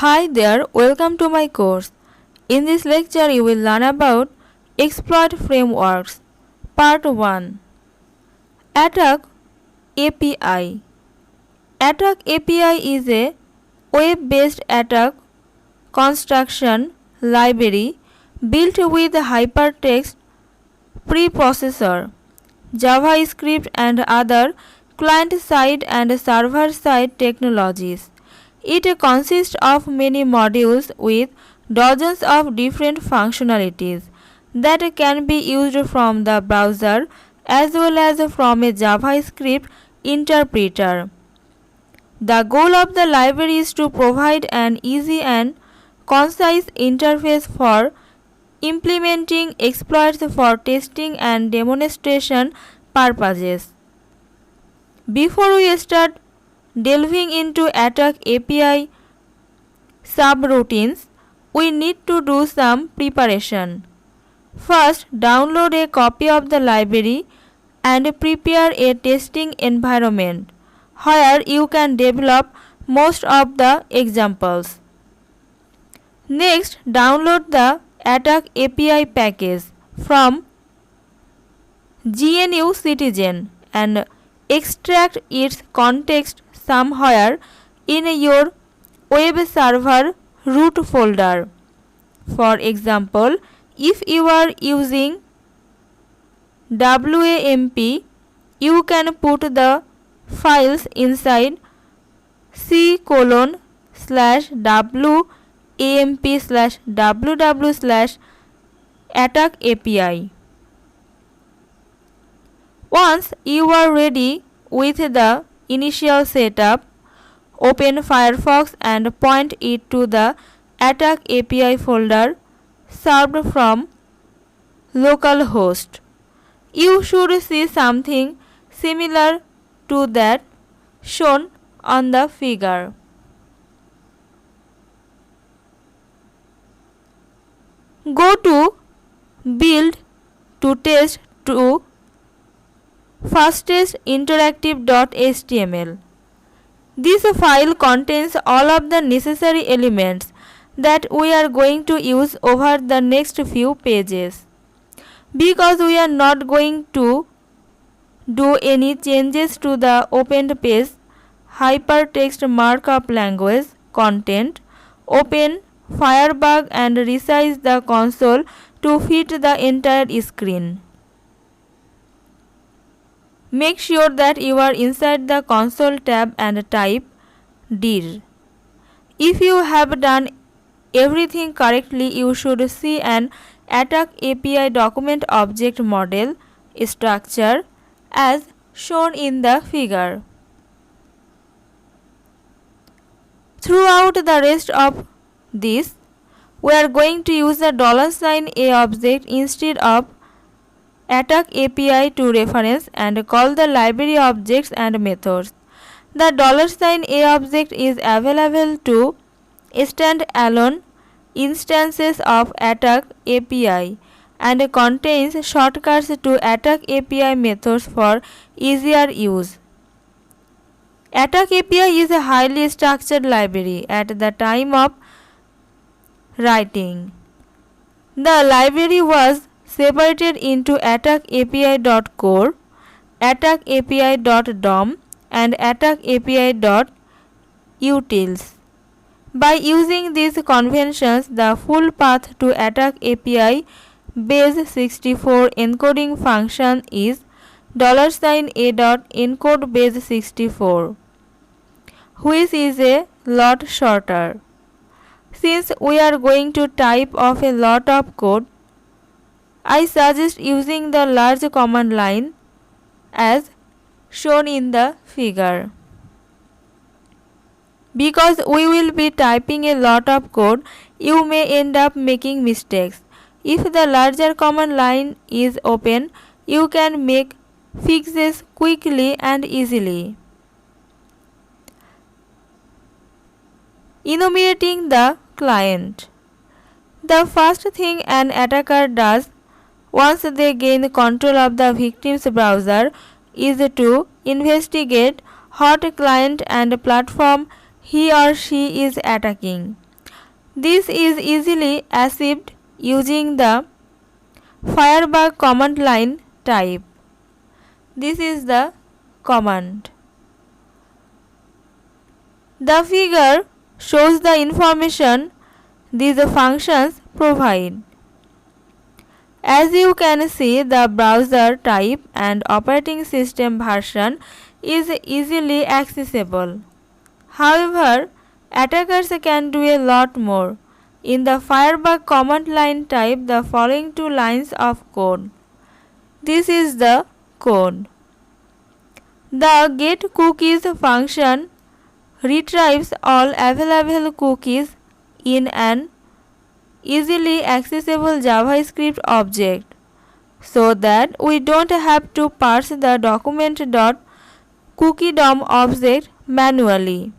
Hi there, welcome to my course. In this lecture, you will learn about exploit frameworks. Part 1. Attack API. Attack API is a web-based attack construction library built with hypertext preprocessor, JavaScript and other client-side and server-side technologies. It consists of many modules with dozens of different functionalities that can be used from the browser as well as from a JavaScript interpreter. The goal of the library is to provide an easy and concise interface for implementing exploits for testing and demonstration purposes. Before we start delving into Attack API subroutines, we need to do some preparation. First, download a copy of the library and prepare a testing environment where you can develop most of the examples. Next, download the Attack API package from GNU Citizen and extract its context somewhere in your web server root folder. For example, if you are using WAMP, you can put the files inside c:/wamp/www/attack API. Once you are ready with the initial setup, open Firefox and point it to the Attack API folder served from localhost. You should see something similar to that shown on the figure. Go to Build to Test to fastestinteractive.html. This file contains all of the necessary elements that we are going to use over the next few pages. Because we are not going to do any changes to the opened page, hypertext markup language content, open Firebug and resize the console to fit the entire screen. Make sure that you are inside the console tab and type dir. If you have done everything correctly, you should see an Attack API document object model structure as shown in the figure. Throughout the rest of this, we are going to use the $a object instead of Attack API to reference and call the library objects and methods. The $a object is available to stand-alone instances of Attack API and contains shortcuts to Attack API methods for easier use. Attack API is a highly structured library at the time of writing. The library was separated into attack-api.core, attack-api.dom and attack-api.utils. By using these conventions, the full path to Attack API base64 encoding function is $a.encode base64, which is a lot shorter. Since we are going to type of a lot of code, I suggest using the large command line as shown in the figure. Because we will be typing a lot of code, you may end up making mistakes. If the larger command line is open, you can make fixes quickly and easily. Enumerating the client. The first thing an attacker does once they gain control of the victim's browser is to investigate what client and platform he or she is attacking. This is easily achieved using the Firebug command line type. This is the command. The figure shows the information these functions provide. As you can see, the browser type and operating system version is easily accessible. However, attackers can do a lot more. In the Firebug command line, type the following two lines of code. This is the code. The getCookies function retrieves all available cookies in an easily accessible JavaScript object so that we don't have to parse the document.cookiedom object manually.